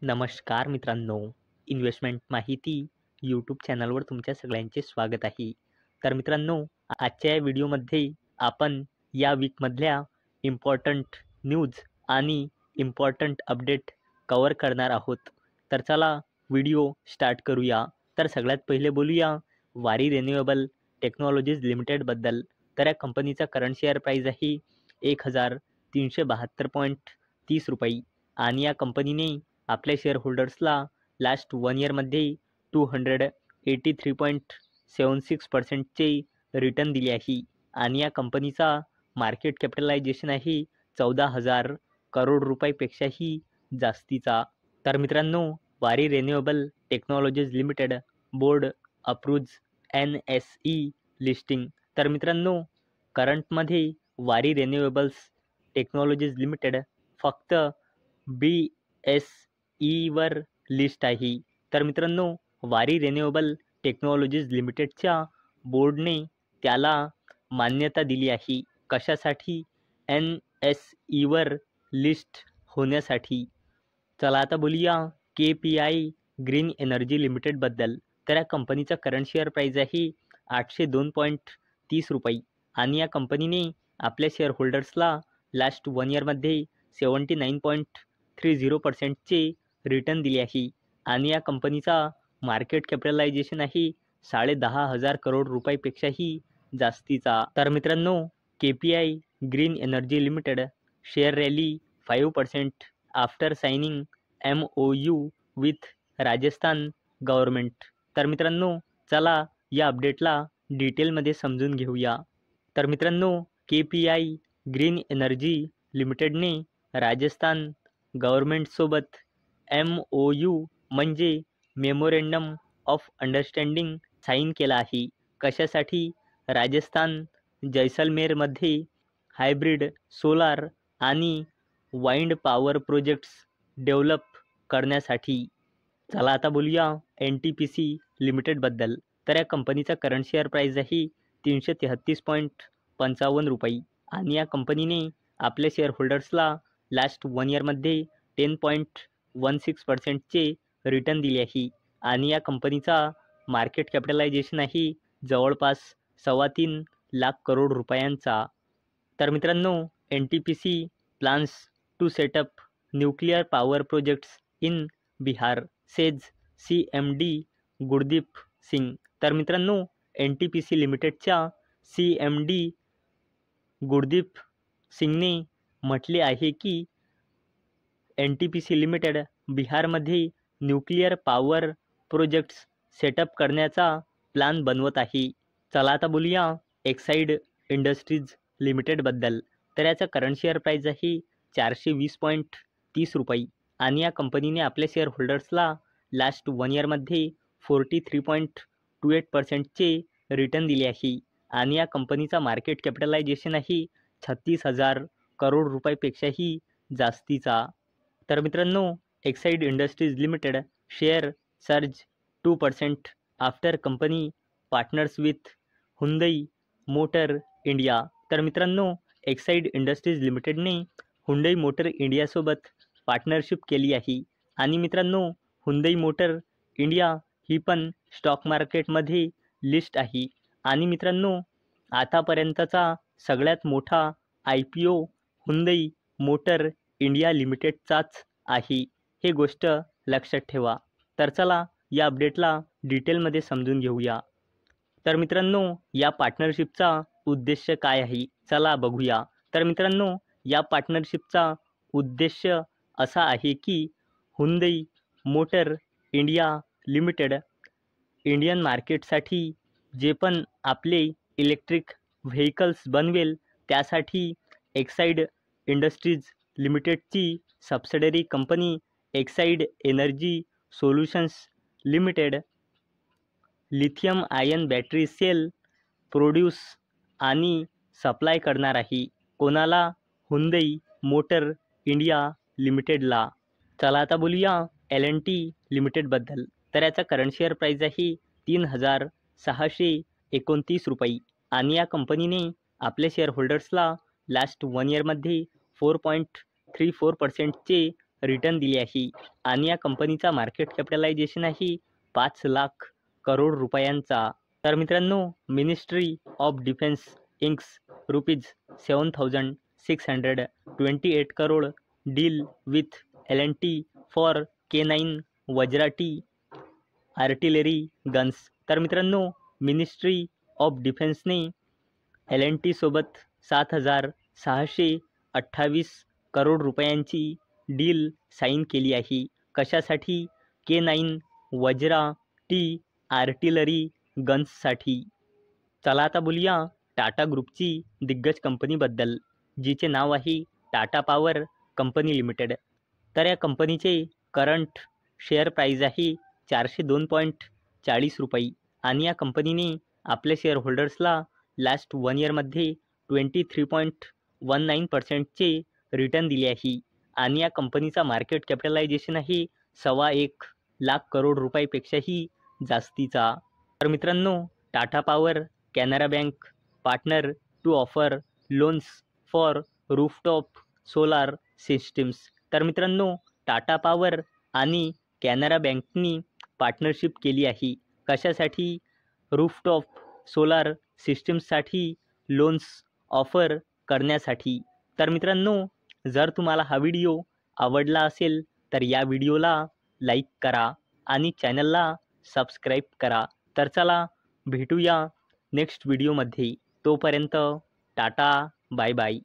नमस्कार मित्रांनो, इन्व्हेस्टमेंट माहिती यूट्यूब चॅनलवर तुमच्या सगळ्यांचे स्वागत आहे. तर मित्रांनो, आजच्या या व्हिडिओमध्ये आपण या वीकमधल्या इम्पॉर्टंट न्यूज आणि इम्पॉर्टंट अपडेट कव्हर करणार आहोत. तर चला व्हिडिओ स्टार्ट करूया. तर सगळ्यात पहिले बोलूया वारी रिन्युएबल टेक्नॉलॉजीज लिमिटेडबद्दल. तर या कंपनीचा करंट शेअर प्राईस आहे 1372.30 रुपये आणि या कंपनीने आपल्या शेअर होल्डर्सला लास्ट 1 इयरमध्ये 283.76%चे रिटर्न दिले आहे आणि या कंपनीचा मार्केट कॅपिटलायझेशन आहे 14,000 करोड रुपयापेक्षाही जास्तीचा. तर मित्रांनो, Waaree renewable technologies limited board approves NSE listing. तर मित्रांनो, करंटमध्ये वारी रिन्युएबल्स टेक्नॉलॉजीज लिमिटेड फक्त BSEवर लिस्ट आहे. तर मित्रांनो, वारी रिन्युएबल टेक्नॉलॉजीज लिमिटेडच्या बोर्डने त्याला मान्यता दिली आहे. कशासाठी? NSEवर लिस्ट होण्यासाठी. चला आता बोलूया KPI ग्रीन एनर्जी लिमिटेडबद्दल. तर या कंपनीचा करंट शेअर प्राईस आहे 802.30 रुपये आणि या कंपनीने आपल्या शेअर होल्डर्सला लास्ट 1 इयरमध्ये 79.30%चे रिटर्न दिले आहे आणि या कंपनीचा मार्केट कॅपिटलायझेशन आहे 10,500 करोड रुपयापेक्षाही जास्तीचा. तर मित्रांनो, KPI green energy limited share rally 5% after signing MOU with Rajasthan government. तर मित्रांनो, चला या अपडेटला डिटेलमध्ये समजून घेऊया. तर मित्रांनो, KPI ग्रीन एनर्जी लिमिटेडने राजस्थान गव्हर्नमेंटसोबत MOU म्हणजे मेमोरेंडम ऑफ अंडरस्टँडिंग साईन केला आहे. कशासाठी? राजस्थान जैसलमेरमध्ये हायब्रिड सोलार आणि वाइंड पॉवर प्रोजेक्ट्स डेव्हलप करण्यासाठी. चला आता बोलूया NTPC लिमिटेडबद्दल. तर या कंपनीचा करंट शेअर प्राईस आहे 333.55 रुपये आणि या कंपनीने आपल्या शेअर होल्डर्सला लास्ट 1 इयरमध्ये 10.16%चे रिटर्न दिले आहे आणि या कंपनीचा मार्केट कॅपिटलायझेशन आहे जवळपास 3.25 लाख करोड रुपयांचा. तर मित्रांनो, NTPC plans to set up nuclear power projects in Bihar, says CMD Gurdeep Singh. तर मित्रांनो, NTPC लिमिटेडच्या CMD गुरदीप सिंगने म्हटले आहे की NTPC लिमिटेड बिहारमध्ये न्यूक्लिअर पॉवर प्रोजेक्ट्स सेटअप करण्याचा प्लॅन बनवत आहे. चला आता बोलूया एक्साईड इंडस्ट्रीज लिमिटेडबद्दल. तर याचा करंट शेअर प्राईस आहे 420.30 रुपये आणि या कंपनीने आपल्या शेअर होल्डर्सला लास्ट 1 इयरमध्ये 43.28%चे रिटर्न दिले आहे आणि या कंपनीचा मार्केट कॅपिटलायझेशन आहे 36,000 करोड रुपयापेक्षाही जास्तीचा. तर मित्रांनो, Exide Industries Limited share surge 2% after company partners with Hyundai Motor India. तर मित्रांनो, एक्साईड इंडस्ट्रीज लिमिटेडने हुंडई मोटर इंडियासोबत पार्टनरशिप केली आहे आणि मित्रांनो, हुंडई मोटर इंडिया ही पण स्टॉक मार्केटमध्ये लिस्ट आहे आणि मित्रांनो, आतापर्यंतचा सगळ्यात मोठा IPO हुंडई मोटर इंडिया लिमिटेडचाच आहे. हे गोष्ट लक्षात ठेवा. तर चला या अपडेटला डिटेलमध्ये समजून घेऊया. तर मित्रांनो, या पार्टनरशिपचा उद्देश काय आहे? चला बघूया. तर मित्रांनो, या पार्टनरशिपचा उद्देश असा आहे की Hyundai Motor India Limited Indian मार्केटसाठी जे पण आपले इलेक्ट्रिक व्हेकल्स बनवेल त्यासाठी एक्साईड इंडस्ट्रीज लिमिटेडची subsidiary company Exide Energy Solutions Limited lithium ion battery cell produce आणि सप्लाय करणार आहे. कोणाला? हुंडई मोटर इंडिया लिमिटेडला. चला आता बोलूया L&T लिमिटेडबद्दल. तर याचा करंट शेअर प्राईस आहे 3,629 रुपये आणि या कंपनीने आपल्या शेअर होल्डर्सला लास्ट 1 इयरमध्ये 4.34%चे रिटर्न दिले आहे आणि या कंपनीचा मार्केट कॅपिटलायझेशन आहे 5 लाख करोड रुपयांचा. तर मित्रांनो, ministry of defence inks ₹7,628 crore deal with L&T for K9 वज्राटी आर्टिलरी गन्स. तर मित्रांनो, मिनिस्ट्री ऑफ डिफेन्सने L&T सोबत 7,628 करोड रुपयांची डील साईन केली आहे. कशासाठी? K9 Vajra T artillery गन्ससाठी. चला आता बोलूया टाटा ग्रुपची दिग्गज कंपनीबद्दल, जिचे नाव आहे टाटा पॉवर कंपनी लिमिटेड. तर या कंपनीचे करंट शेअर प्राईज आहे 402.40 रुपये आणि या कंपनीने आपल्या शेअर होल्डर्सला लास्ट 1 इयरमध्ये 23.19%चे रिटर्न दिले आहे आणि या कंपनीचा मार्केट कॅपिटलायझेशन आहे 1.25 लाख करोड रुपयापेक्षाही जास्तीचा. तर मित्रांनो, Tata power Canara bank partner to offer loans for rooftop solar systems. तर मित्रांनो, टाटा पॉवर आणि कॅनरा बँकनी पार्टनरशिप केली आहे. कशासाठी? रूफटॉप सोलार सिस्टीम्ससाठी लोन्स ऑफर करण्यासाठी. तर मित्रांनो, जर तुम्हाला हा व्हिडिओ आवडला असेल तर या व्हिडिओला लाईक करा आणि चॅनलला सबस्क्राईब करा. तर चला भेटूया नेक्स्ट व्हिडिओमध्ये. तोपर्यंत टाटा, बाय बाय.